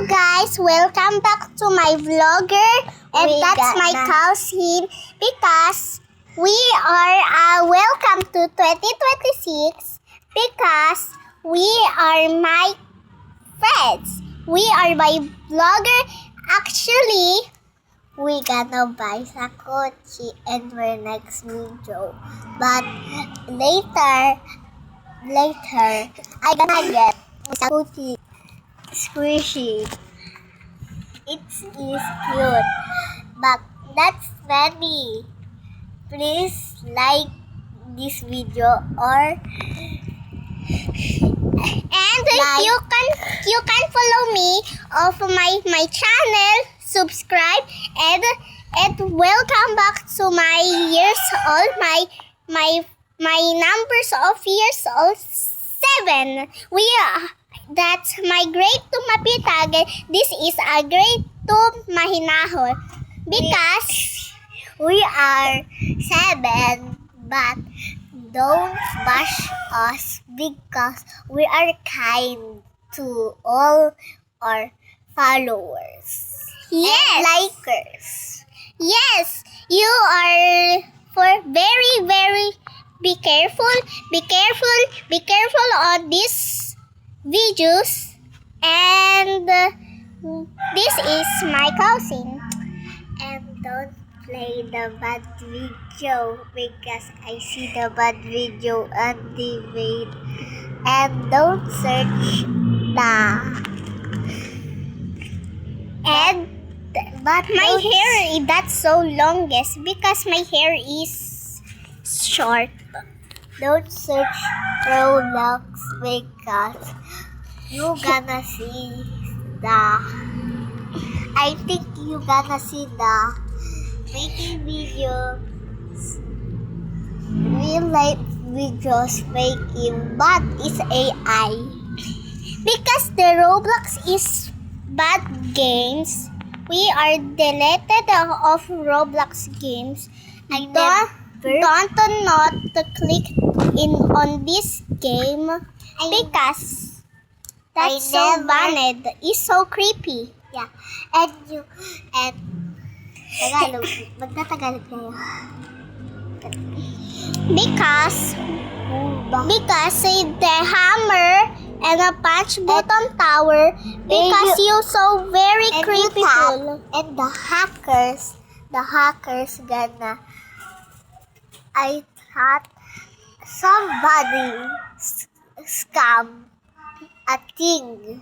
guys, welcome back to my vlogger, and that's my cousin because we are welcome to 2026 because we are my friends. We are my vlogger. Actually, we gonna buy Sakochi and we're next video. But later I gonna get Sakochi squishy. It is cute, but that's funny. Please like this video or and like, you can follow me of my channel, subscribe and welcome back to my years old my numbers of years old 7. That's my grade 2 mapitagan. This is a grade 2 mahinahon because we are 7, but don't bash us because we are kind to all our followers. Yes. And likers. Yes, you are for very be careful on these videos, and this is my cousin. And don't play the bad video because I see the bad video on the way. And don't search but my hair that's so longest because my hair is short. Don't search Roblox because you gonna see I think you gonna see the making videos, real life videos making, but it's AI. Because the Roblox is bad games, we are deleted of Roblox games. Don't not to click in on this game because that's so banned. It's so creepy. Yeah. And Tagalog. Magtatagalog kayo. Because the hammer and a punch button tower because you so very creepy. And the hackers gonna, I thought somebody scam a thing